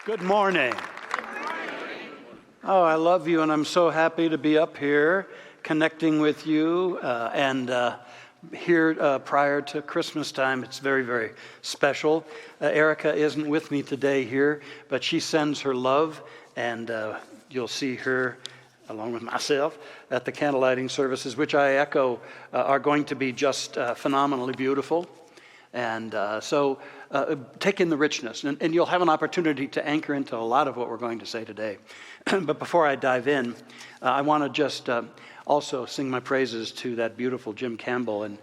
Good morning. Oh, I love you, and I'm so happy to be up here connecting with you and here prior to Christmas time. It's very, very special. Erica isn't with me today here, but she sends her love, and you'll see her along with myself at the candlelighting services, which I echo are going to be just phenomenally beautiful. And so take in the richness, and you'll have an opportunity to anchor into a lot of what we're going to say today. But before I dive in, I want to just also sing my praises to that beautiful Jim Campbell and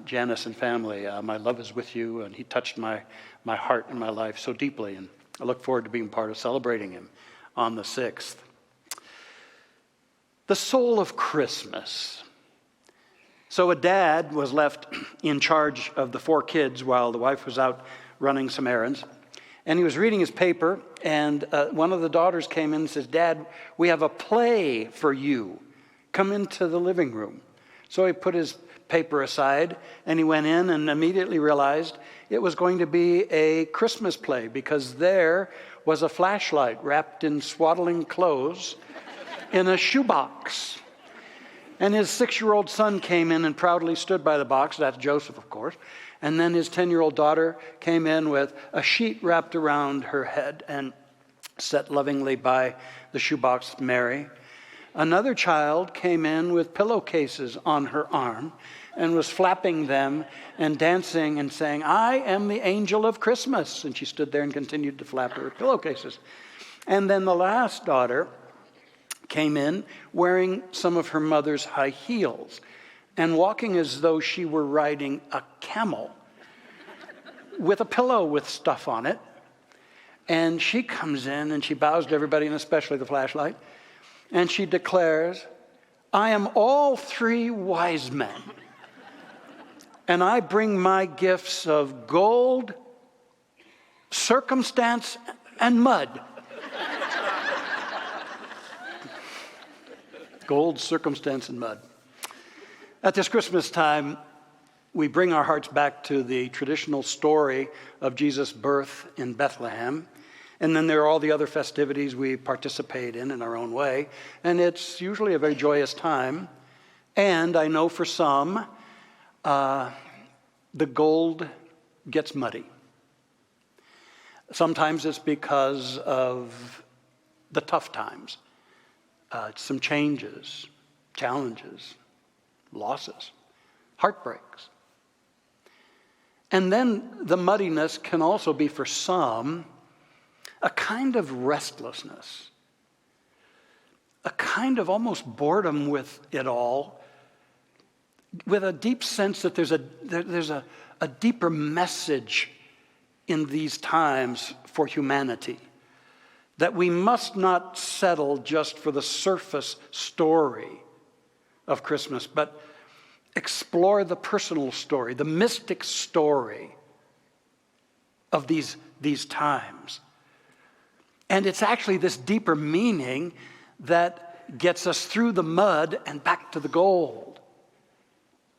Janice and family. My love is with you, and he touched my heart and my life so deeply, and I look forward to being part of celebrating him on the 6th. The soul of Christmas. So a dad was left in charge of the 4 kids while the wife was out running some errands. And he was reading his paper, and one of the daughters came in and says, "Dad, we have a play for you. Come into the living room." So he put his paper aside, and he went in and immediately realized it was going to be a Christmas play, because there was a flashlight wrapped in swaddling clothes in a shoebox. And his 6-year-old son came in and proudly stood by the box. That's Joseph, of course. And then his 10-year-old daughter came in with a sheet wrapped around her head and set lovingly by the shoebox, Mary. Another child came in with pillowcases on her arm and was flapping them and dancing and saying, "I am the angel of Christmas." And she stood there and continued to flap her pillowcases. And then the last daughter came in wearing some of her mother's high heels and walking as though she were riding a camel with a pillow with stuff on it. And she comes in and she bows to everybody, and especially the flashlight, and she declares, "I am all 3 wise men, and I bring my gifts of gold, circumstance, and mud." Gold, circumstance, and mud. At this Christmas time, we bring our hearts back to the traditional story of Jesus' birth in Bethlehem. And then there are all the other festivities we participate in our own way. And it's usually a very joyous time. And I know for some, the gold gets muddy. Sometimes it's because of the tough times. Some changes, challenges, losses, heartbreaks. And then the muddiness can also be for some a kind of restlessness, a kind of almost boredom with it all, with a deep sense that there's a deeper message in these times for humanity. That we must not settle just for the surface story of Christmas, but explore the personal story, the mystic story of these times. And it's actually this deeper meaning that gets us through the mud and back to the gold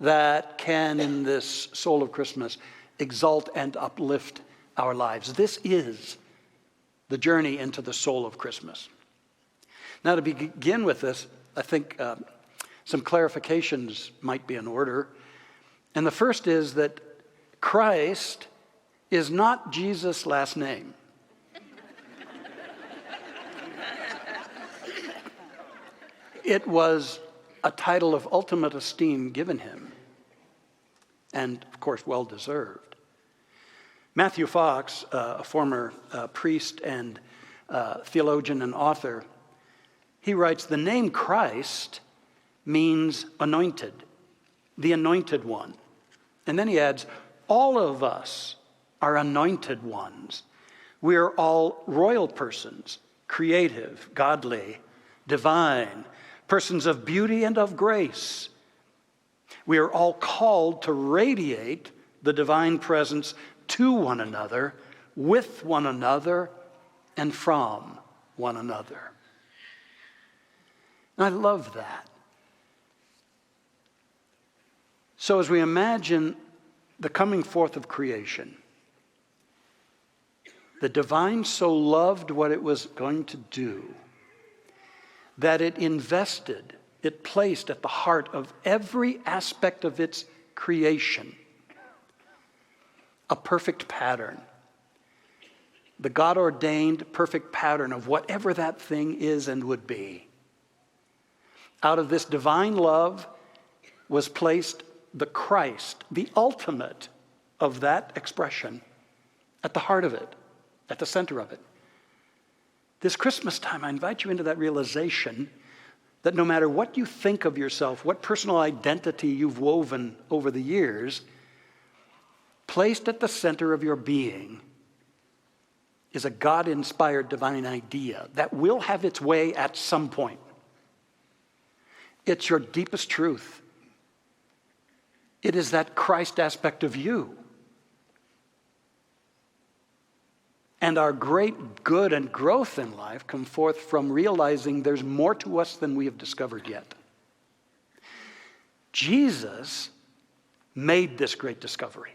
that can, in this soul of Christmas, exalt and uplift our lives. This is the journey into the soul of Christmas. Now, to begin with this, I think some clarifications might be in order. And the first is that Christ is not Jesus' last name. It was a title of ultimate esteem given him, and of course, well-deserved. Matthew Fox, a former priest and theologian and author, he writes, "The name Christ means anointed, the anointed one." And then he adds, "All of us are anointed ones. We are all royal persons, creative, godly, divine, persons of beauty and of grace. We are all called to radiate the divine presence to one another, with one another, and from one another." And I love that. So as we imagine the coming forth of creation, The divine so loved what it was going to do that it placed at the heart of every aspect of its creation a perfect pattern. The God-ordained perfect pattern of whatever that thing is and would be. Out of this divine love was placed the Christ, the ultimate of that expression, at the heart of it, at the center of it. This Christmas time, I invite you into that realization that no matter what you think of yourself, what personal identity you've woven over the years, placed at the center of your being is a God-inspired divine idea that will have its way at some point. It's your deepest truth. It is that Christ aspect of you. And our great good and growth in life come forth from realizing there's more to us than we have discovered yet. Jesus made this great discovery.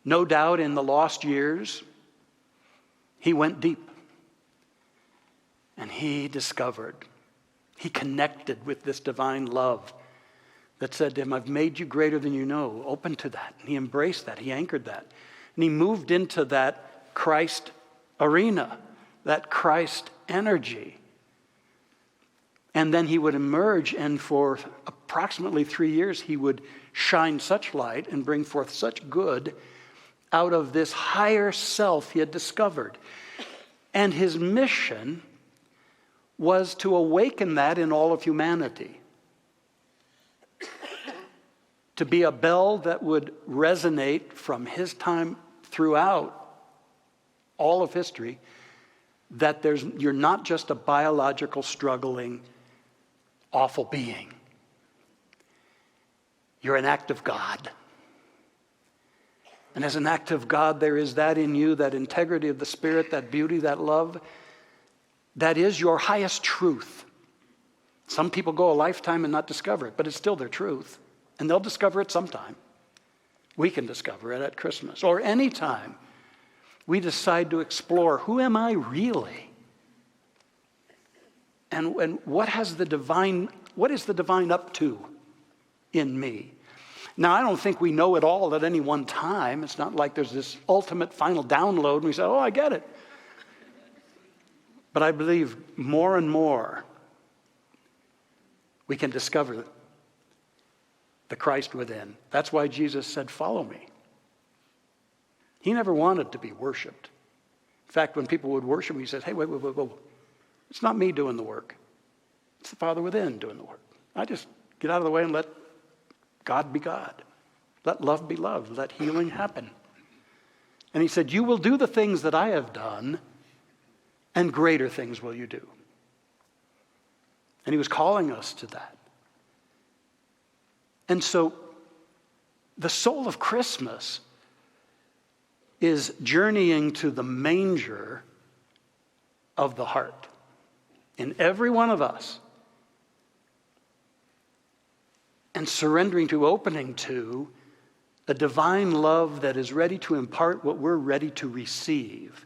No doubt in the lost years, he went deep. And he discovered, he connected with this divine love that said to him, I've made you greater than you know. Open to that. And he embraced that. He anchored that. And he moved into that Christ arena, that Christ energy. And then he would emerge, and for approximately 3 years, he would shine such light and bring forth such good out of this higher self he had discovered. And his mission was to awaken that in all of humanity. To be a bell that would resonate from his time throughout all of history, that you're not just a biological, struggling, awful being. You're an act of God. And as an act of God, there is that in you, that integrity of the Spirit, that beauty, that love, that is your highest truth. Some people go a lifetime and not discover it, but it's still their truth. And they'll discover it sometime. We can discover it at Christmas or any time we decide to explore, who am I really? And what is the divine up to in me? Now, I don't think we know it all at any one time. It's not like there's this ultimate final download and we say, oh, I get it. But I believe more and more we can discover the Christ within. That's why Jesus said, follow me. He never wanted to be worshiped. In fact, when people would worship him, he said, hey, wait. It's not me doing the work. It's the Father within doing the work. I just get out of the way and let God be God. Let love be love. Let healing happen. And he said, you will do the things that I have done, and greater things will you do. And he was calling us to that. And so the soul of Christmas is journeying to the manger of the heart in every one of us and surrendering to, opening to a divine love that is ready to impart what we're ready to receive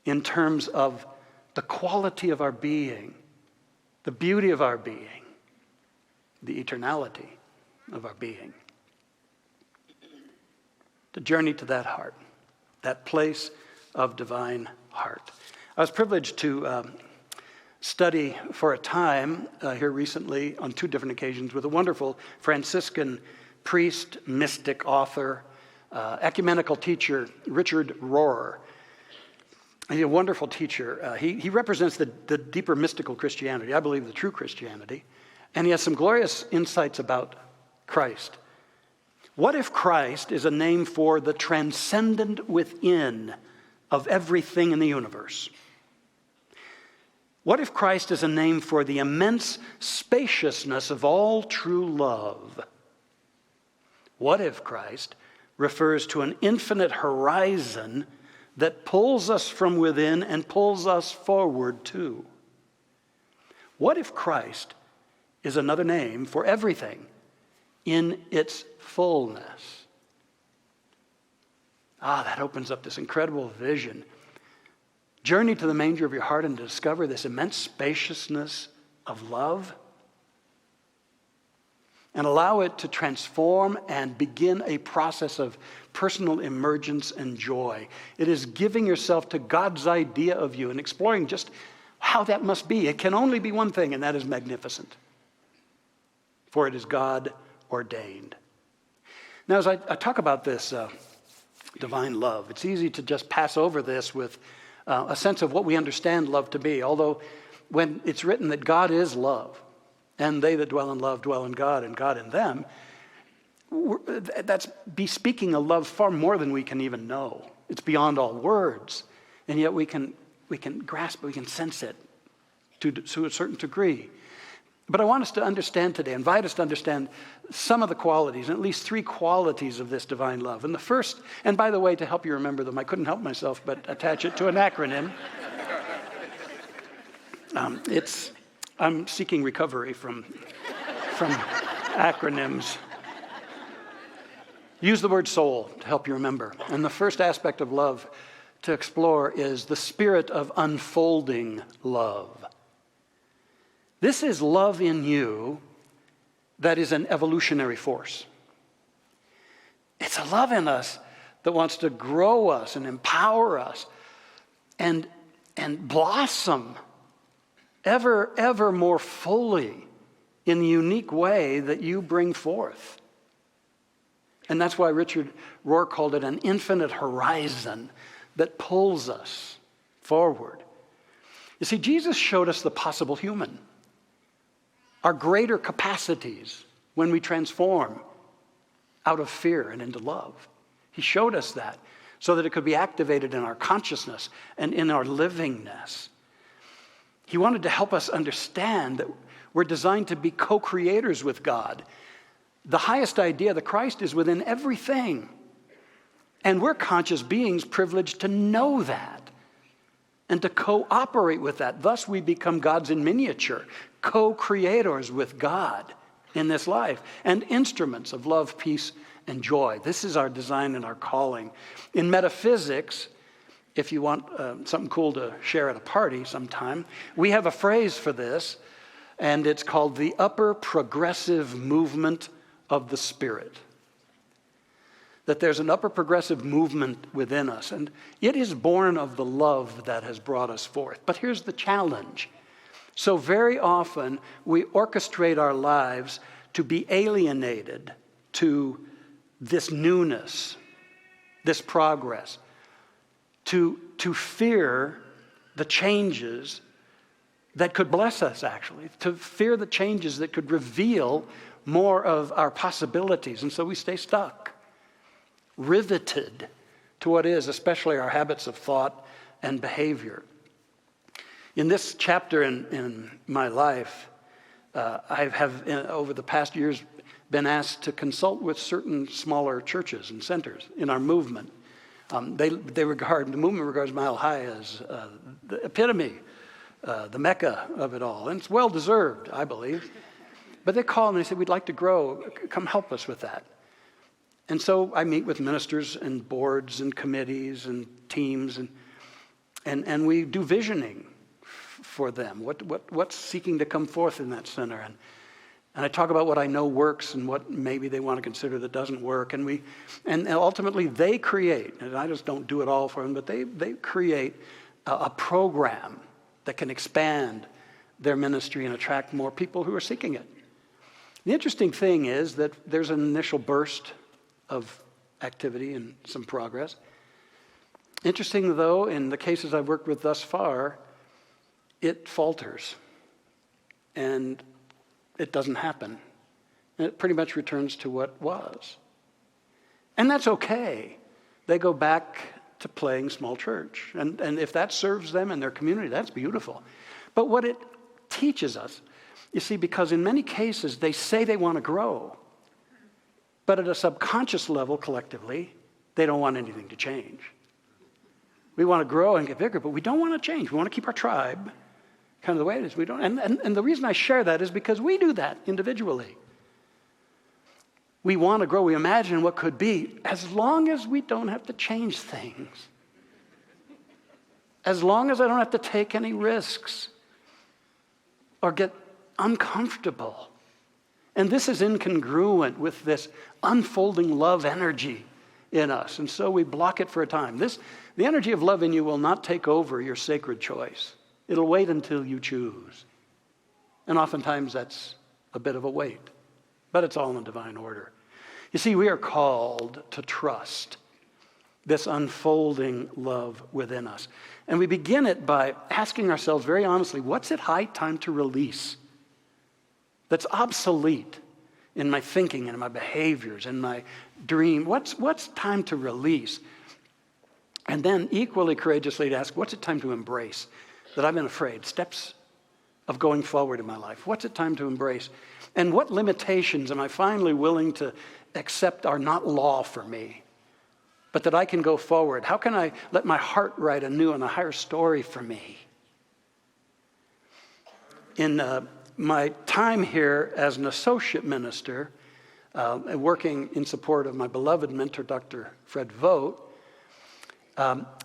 in terms of the quality of our being, the beauty of our being, the eternality of our being. To journey to that heart, that place of divine heart. I was privileged to study for a time here recently on 2 different occasions with a wonderful Franciscan priest, mystic, author, ecumenical teacher, Richard Rohr. He's a wonderful teacher. He represents the deeper mystical Christianity, I believe the true Christianity, and he has some glorious insights about Christ. What if Christ is a name for the transcendent within of everything in the universe? What if Christ is a name for the immense spaciousness of all true love? What if Christ refers to an infinite horizon that pulls us from within and pulls us forward too? What if Christ is another name for everything in its fullness? That opens up this incredible vision. Journey to the manger of your heart and discover this immense spaciousness of love. And allow it to transform and begin a process of personal emergence and joy. It is giving yourself to God's idea of you and exploring just how that must be. It can only be one thing, and that is magnificent. For it is God ordained. Now, as I talk about this divine love, it's easy to just pass over this with a sense of what we understand love to be. Although when it's written that God is love, and they that dwell in love dwell in God and God in them, that's bespeaking a love far more than we can even know. It's beyond all words. And yet we can grasp it, we can sense it to a certain degree. But I want us to understand today, invite us to understand some of the qualities, at least 3 qualities of this divine love. And the first, and by the way, to help you remember them, I couldn't help myself but attach it to an acronym. I'm seeking recovery from acronyms. Use the word soul to help you remember. And the first aspect of love to explore is the spirit of unfolding love. This is love in you that is an evolutionary force. It's a love in us that wants to grow us and empower us and blossom ever more fully in the unique way that you bring forth. And that's why Richard Rohr called it an infinite horizon that pulls us forward. You see, Jesus showed us the possible human, our greater capacities when we transform out of fear and into love. He showed us that so that it could be activated in our consciousness and in our livingness. He wanted to help us understand that we're designed to be co-creators with God. The highest idea, the Christ, is within everything. And we're conscious beings privileged to know that and to cooperate with that. Thus, we become gods in miniature, co-creators with God in this life, and instruments of love, peace, and joy. This is our design and our calling. In metaphysics, if you want something cool to share at a party sometime, we have a phrase for this, and it's called the upper progressive movement of the Spirit. That there's an upper progressive movement within us, and it is born of the love that has brought us forth. But here's the challenge. So very often we orchestrate our lives to be alienated to this newness, this progress, to fear the changes that could bless us, actually, to fear the changes that could reveal more of our possibilities. And so we stay stuck, riveted to what is, especially our habits of thought and behavior. In this chapter in my life, I have, over the past years, been asked to consult with certain smaller churches and centers in our movement. The movement regards Mile High as the epitome, the mecca of it all. And it's well-deserved, I believe. But they called and they said, we'd like to grow. Come help us with that. And so I meet with ministers and boards and committees and teams, and we do visioning for them. What's seeking to come forth in that center? And I talk about what I know works and what maybe they want to consider that doesn't work. And ultimately they create, and I just don't do it all for them, but they create a program that can expand their ministry and attract more people who are seeking it. The interesting thing is that there's an initial burst of activity and some progress. Interesting, though, in the cases I've worked with thus far, it falters and it doesn't happen. And it pretty much returns to what was. And that's okay. They go back to playing small church. And if that serves them and their community, that's beautiful. But what it teaches us, you see, because in many cases they say they want to grow, but at a subconscious level, collectively, they don't want anything to change. We want to grow and get bigger, but we don't want to change. We want to keep our tribe kind of the way it is. We don't, and the reason I share that is because we do that individually. We want to grow. We imagine what could be, as long as we don't have to change things. As long as I don't have to take any risks or get uncomfortable. And this is incongruent with this unfolding love energy in us. And so we block it for a time. The energy of love in you will not take over your sacred choice. It'll wait until you choose. And oftentimes that's a bit of a wait. But it's all in divine order. You see, we are called to trust this unfolding love within us. And we begin it by asking ourselves very honestly, what's it high time to release that's obsolete in my thinking and in my behaviors and my dream? What's time to release? And then equally courageously to ask, what's it time to embrace that I've been afraid? Steps of going forward in my life. What's it time to embrace? And what limitations am I finally willing to accept are not law for me, but that I can go forward? How can I let my heart write a new and a higher story for me? In my time here as an associate minister, working in support of my beloved mentor, Dr. Fred Vogt,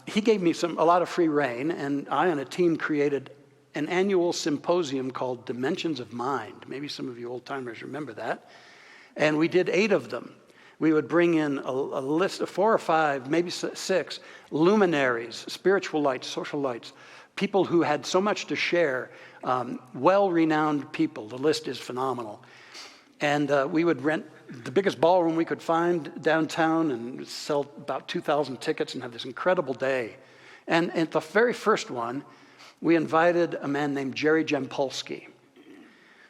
he gave me a lot of free rein, and I and a team created an annual symposium called Dimensions of Mind. Maybe some of you old-timers remember that. And we did 8 of them. We would bring in a list of 4 or 5, maybe 6 luminaries, spiritual lights, social lights, people who had so much to share, well-renowned people. The list is phenomenal. And we would rent the biggest ballroom we could find downtown and sell about 2,000 tickets and have this incredible day. And at the very first one, we invited a man named Jerry Jampolsky,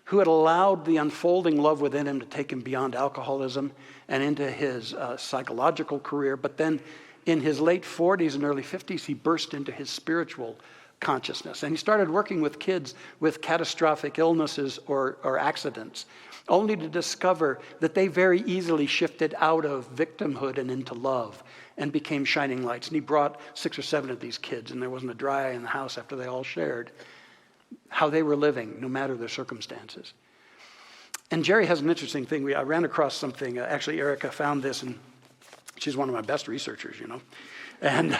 who had allowed the unfolding love within him to take him beyond alcoholism and into his psychological career. But then in his late 40s and early 50s, he burst into his spiritual consciousness. And he started working with kids with catastrophic illnesses or accidents, only to discover that they very easily shifted out of victimhood and into love and became shining lights. And he brought 6 or 7 of these kids, and there wasn't a dry eye in the house after they all shared how they were living, no matter their circumstances. And Jerry has an interesting thing. I ran across something. Actually, Erica found this, and she's one of my best researchers, you know. And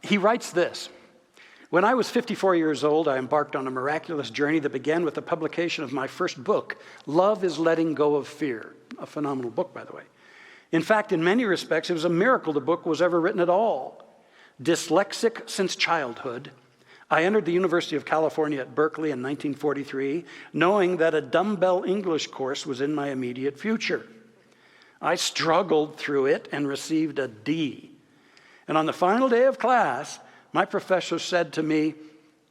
he writes this: when I was 54 years old, I embarked on a miraculous journey that began with the publication of my first book, Love is Letting Go of Fear. A phenomenal book, by the way. In fact, in many respects, it was a miracle the book was ever written at all. Dyslexic since childhood, I entered the University of California at Berkeley in 1943, knowing that a dumbbell English course was in my immediate future. I struggled through it and received a D. And on the final day of class, my professor said to me,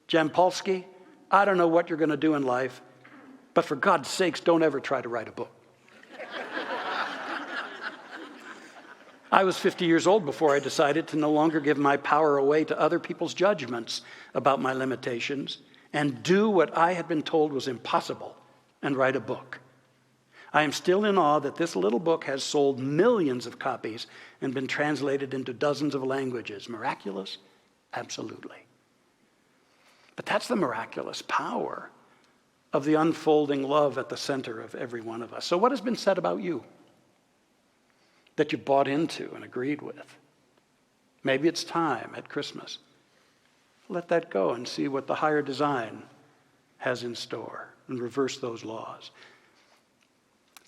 Jampolsky, I don't know what you're going to do in life, but for God's sakes, don't ever try to write a book. I was 50 years old before I decided to no longer give my power away to other people's judgments about my limitations and do what I had been told was impossible and write a book. I am still in awe that this little book has sold millions of copies and been translated into dozens of languages. Miraculous? Absolutely. But that's the miraculous power of the unfolding love at the center of every one of us. So what has been said about you that you bought into and agreed with? Maybe it's time at Christmas. Let that go and see what the higher design has in store and reverse those laws.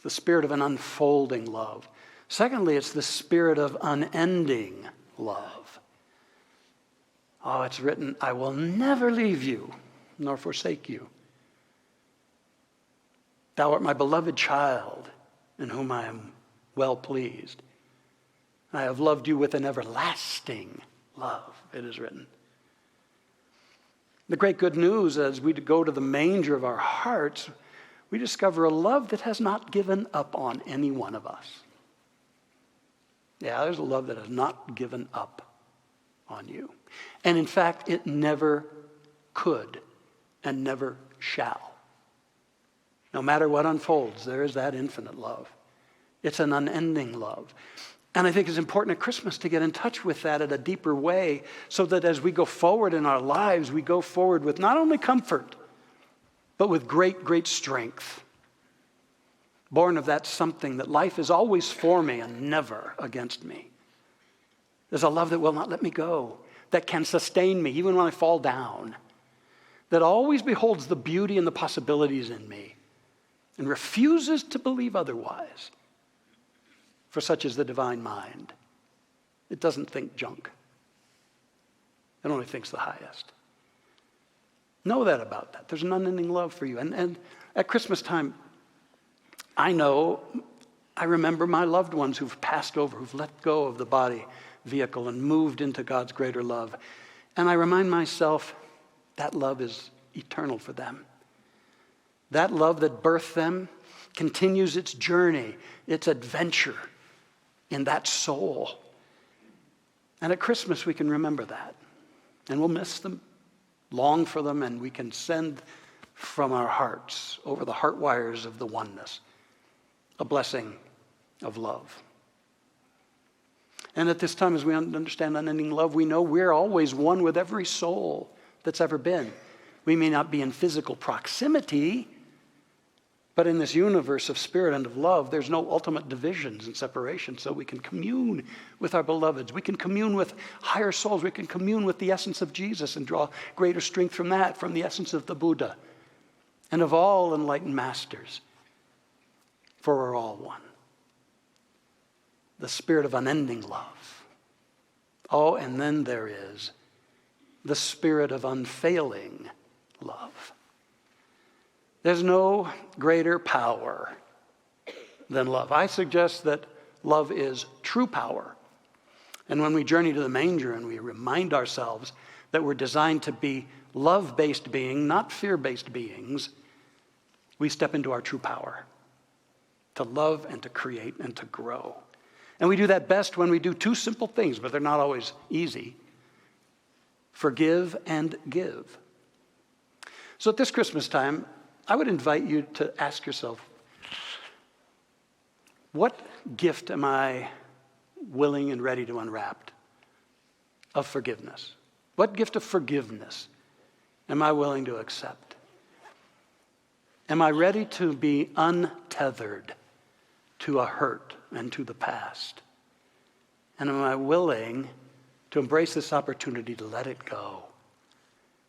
The spirit of an unfolding love. Secondly, it's the spirit of unending love. Oh, it's written, I will never leave you nor forsake you. Thou art my beloved child in whom I am well pleased. I have loved you with an everlasting love, it is written. The great good news as we go to the manger of our hearts, we discover a love that has not given up on any one of us. Yeah, there's a love that has not given up on you. And in fact, it never could and never shall. No matter what unfolds, there is that infinite love. It's an unending love. And I think it's important at Christmas to get in touch with that in a deeper way so that as we go forward in our lives, we go forward with not only comfort, but with great, great strength. born of that something, that life is always for me and never against me. There's a love that will not let me go, that can sustain me even when I fall down, that always beholds the beauty and the possibilities in me and refuses to believe otherwise. For such is the divine mind. It doesn't think junk. It only thinks the highest. Know that about that. There's an unending love for you. And at Christmas time, I remember my loved ones who've passed over, who've let go of the body vehicle and moved into God's greater love. And I remind myself that love is eternal for them. That love that birthed them continues its journey, its adventure in that soul. And at Christmas, we can remember that. And we'll miss them, long for them, and we can send from our hearts, over the heart wires of the oneness, a blessing of love. And at this time, as we understand unending love, we know we're always one with every soul that's ever been. We may not be in physical proximity, but in this universe of spirit and of love, there's no ultimate divisions and separation, so we can commune with our beloveds. We can commune with higher souls. We can commune with the essence of Jesus and draw greater strength from that, from the essence of the Buddha and of all enlightened masters, for we're all one. The spirit of unending love. Oh, and then there is the spirit of unfailing love. There's no greater power than love. I suggest that love is true power. And when we journey to the manger and we remind ourselves that we're designed to be love-based beings, not fear-based beings, we step into our true power to love and to create and to grow. And we do that best when we do two simple things, but they're not always easy. Forgive and give. So at this Christmas time, I would invite you to ask yourself, what gift am I willing and ready to unwrap of forgiveness? What gift of forgiveness am I willing to accept? Am I ready to be untethered to a hurt and to the past? And am I willing to embrace this opportunity to let it go?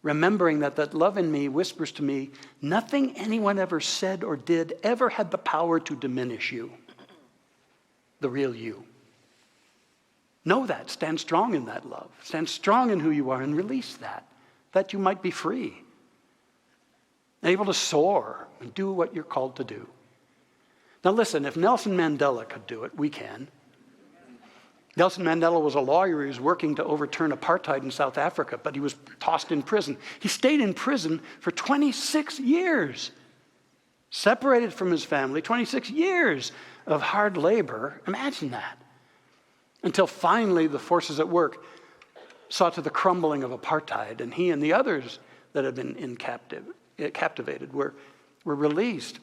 Remembering that love in me whispers to me, nothing anyone ever said or did ever had the power to diminish you, the real you. Know that. Stand strong in that love. Stand strong in who you are and release that you might be free, able to soar and do what you're called to do. Now listen, if Nelson Mandela could do it, we can. Nelson Mandela was a lawyer. He was working to overturn apartheid in South Africa, but he was tossed in prison. He stayed in prison for 26 years, separated from his family, 26 years of hard labor. Imagine that. Until finally the forces at work saw to the crumbling of apartheid, and he and the others that had been captivated were released.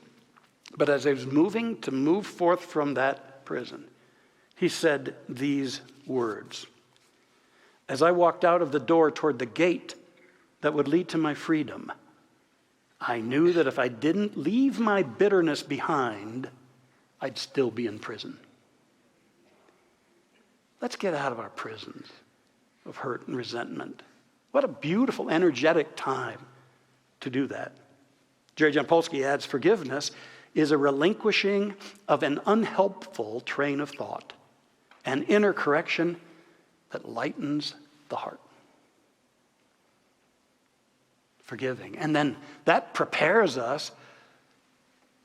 But as he was move forth from that prison, he said these words: as I walked out of the door toward the gate that would lead to my freedom, I knew that if I didn't leave my bitterness behind, I'd still be in prison. Let's get out of our prisons of hurt and resentment. What a beautiful, energetic time to do that. Jerry Jampolsky adds, forgiveness is a relinquishing of an unhelpful train of thought, an inner correction that lightens the heart. Forgiving. And then that prepares us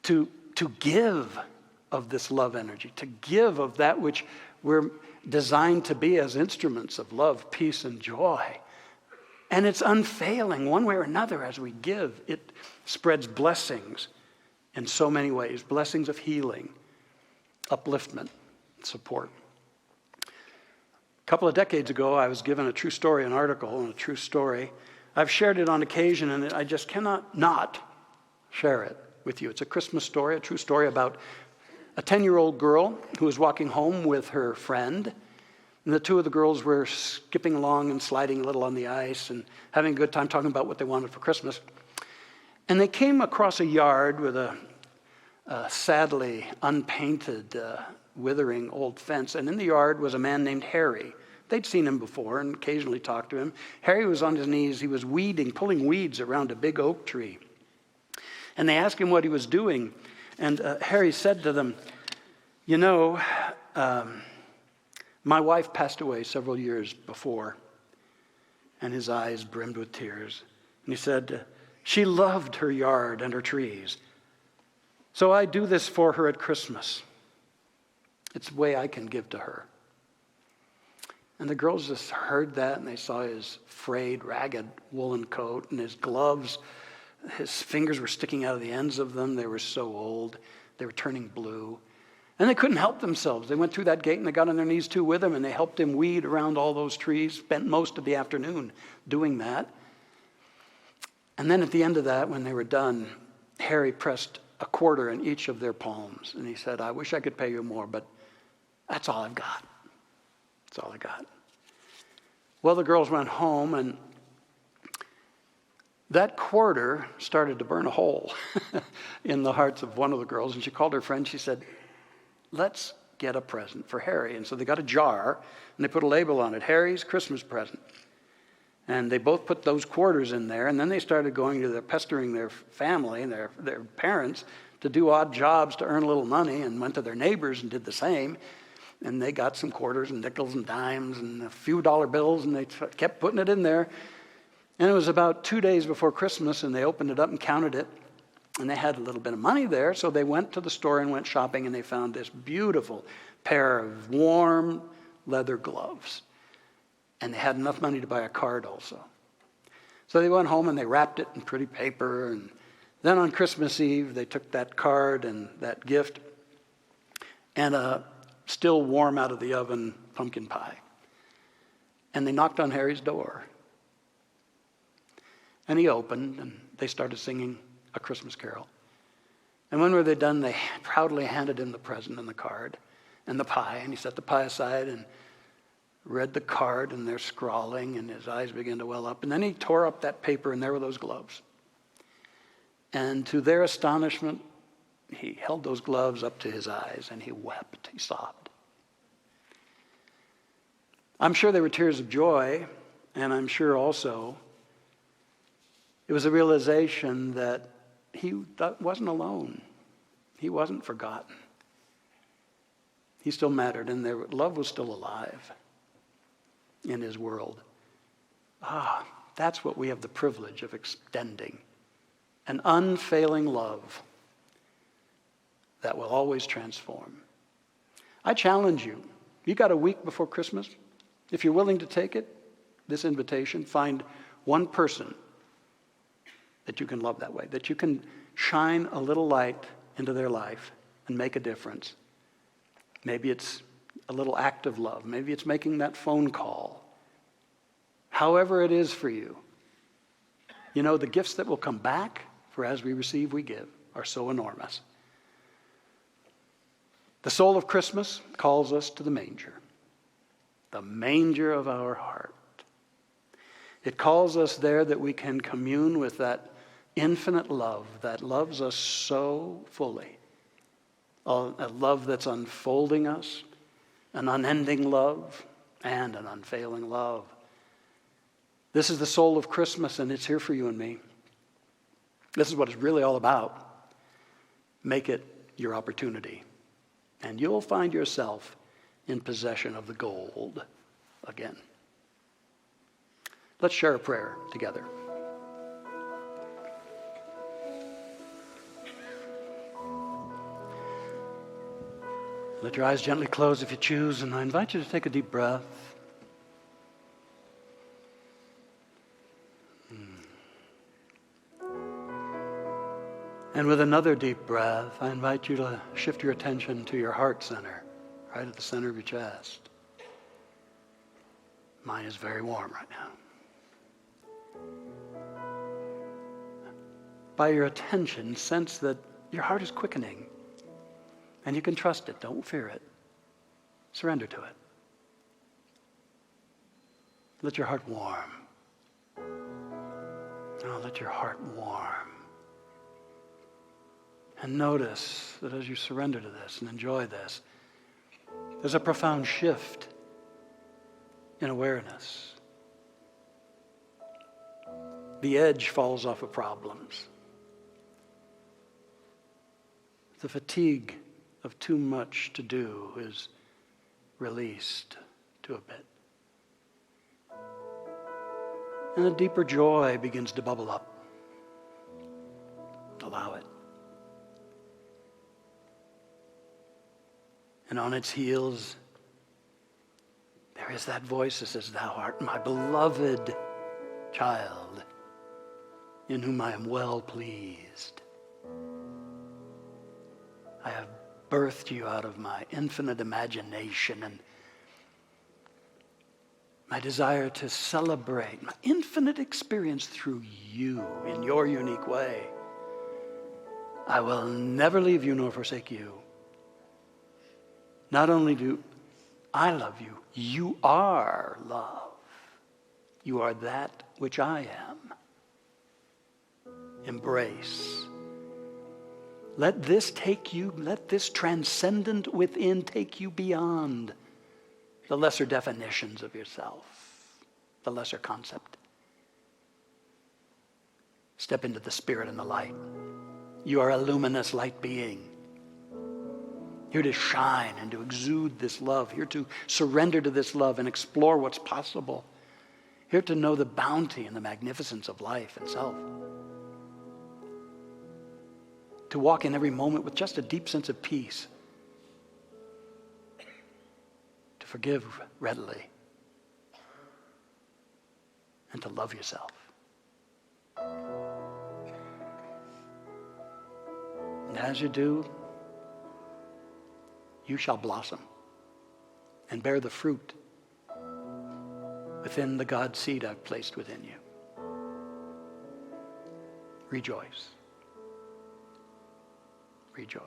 to give of this love energy, to give of that which we're designed to be as instruments of love, peace, and joy. And it's unfailing one way or another as we give. It spreads blessings in so many ways, blessings of healing, upliftment, support. A couple of decades ago, I was given a true story, an article on a true story. I've shared it on occasion, and I just cannot not share it with you. It's a Christmas story, a true story about a 10-year-old girl who was walking home with her friend. And the two of the girls were skipping along and sliding a little on the ice and having a good time talking about what they wanted for Christmas. And they came across a yard with a sadly unpainted, withering old fence. And in the yard was a man named Harry. They'd seen him before and occasionally talked to him. Harry was on his knees. He was pulling weeds around a big oak tree. And they asked him what he was doing. And Harry said to them, "You know, my wife passed away several years before." And his eyes brimmed with tears. And he said, "She loved her yard and her trees. So I do this for her at Christmas. It's a way I can give to her." And the girls just heard that, and they saw his frayed, ragged woolen coat and his gloves. His fingers were sticking out of the ends of them. They were so old. They were turning blue. And they couldn't help themselves. They went through that gate and they got on their knees too with him, and they helped him weed around all those trees, spent most of the afternoon doing that. And then at the end of that, when they were done, Harry pressed a quarter in each of their palms. And he said, "I wish I could pay you more, but that's all I've got. That's all I got." Well, the girls went home, and that quarter started to burn a hole in the hearts of one of the girls. And she called her friend. She said, "Let's get a present for Harry." And so they got a jar, and they put a label on it, "Harry's Christmas present." And they both put those quarters in there, and then they started pestering their family and their parents to do odd jobs to earn a little money, and went to their neighbors and did the same. And they got some quarters and nickels and dimes and a few dollar bills, and they kept putting it in there. And it was about 2 days before Christmas, and they opened it up and counted it. And they had a little bit of money there, so they went to the store and went shopping, and they found this beautiful pair of warm leather gloves. And they had enough money to buy a card also. So they went home and they wrapped it in pretty paper. And then on Christmas Eve, they took that card and that gift and a still warm out of the oven pumpkin pie. And they knocked on Harry's door. And he opened, and they started singing a Christmas carol. And when they were done, they proudly handed him the present and the card and the pie. And he set the pie aside and read the card, and they're scrawling, and his eyes began to well up. And then he tore up that paper, and there were those gloves. And to their astonishment, he held those gloves up to his eyes, and he wept. He sobbed. I'm sure they were tears of joy, and I'm sure also it was a realization that he wasn't alone. He wasn't forgotten. He still mattered, and their love was still alive in his world. That's what we have the privilege of extending. An unfailing love that will always transform. I challenge you. You got a week before Christmas. If you're willing to take it, this invitation, find one person that you can love that way, that you can shine a little light into their life and make a difference. Maybe it's a little act of love. Maybe it's making that phone call. However it is for you. You know, the gifts that will come back, for as we receive, we give, are so enormous. The soul of Christmas calls us to the manger of our heart. It calls us there that we can commune with that infinite love that loves us so fully. A love that's unfolding us, an unending love, and an unfailing love. This is the soul of Christmas, and it's here for you and me. This is what it's really all about. Make it your opportunity, and you'll find yourself in possession of the gold again. Let's share a prayer together. Let your eyes gently close if you choose, and I invite you to take a deep breath. And with another deep breath, I invite you to shift your attention to your heart center, right at the center of your chest. Mine is very warm right now. By your attention, sense that your heart is quickening, and you can trust it. Don't fear it. Surrender to it. Let your heart warm. Oh, let your heart warm. And notice that as you surrender to this and enjoy this, there's a profound shift in awareness. The edge falls off of problems. The fatigue of too much to do is released to a bit. And a deeper joy begins to bubble up. Allow it. And on its heels, there is that voice that says, "Thou art my beloved child, in whom I am well pleased. I have birthed you out of my infinite imagination and my desire to celebrate my infinite experience through you in your unique way. I will never leave you nor forsake you. Not only do I love you, you are love. You are that which I am. Embrace. Let this take you, let this transcendent within take you beyond the lesser definitions of yourself, the lesser concept. Step into the spirit and the light. You are a luminous light being, here to shine and to exude this love, here to surrender to this love and explore what's possible, here to know the bounty and the magnificence of life itself, to walk in every moment with just a deep sense of peace, to forgive readily, and to love yourself. And as you do, you shall blossom and bear the fruit within the God seed I've placed within you. Rejoice. Rejoice.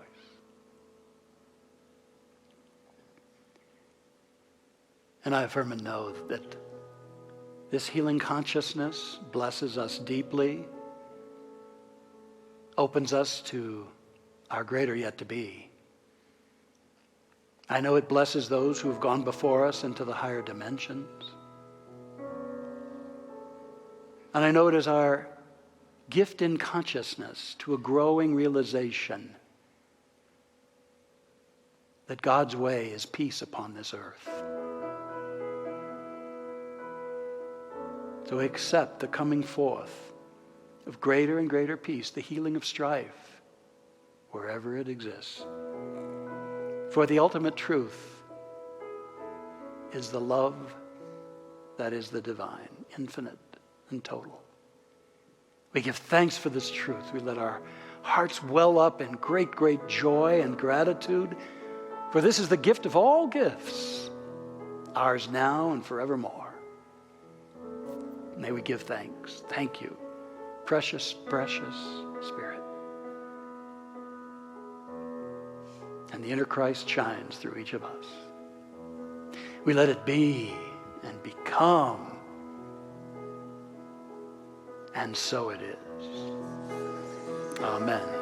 And I affirm and know that this healing consciousness blesses us deeply, opens us to our greater yet to be. I know it blesses those who have gone before us into the higher dimensions. And I know it is our gift in consciousness to a growing realization that God's way is peace upon this earth. So accept the coming forth of greater and greater peace, the healing of strife, wherever it exists. For the ultimate truth is the love that is the divine, infinite and total. We give thanks for this truth. We let our hearts well up in great, great joy and gratitude. For this is the gift of all gifts, ours now and forevermore. May we give thanks. Thank you, precious, precious Spirit. And the inner Christ shines through each of us. We let it be and become, and so it is. Amen.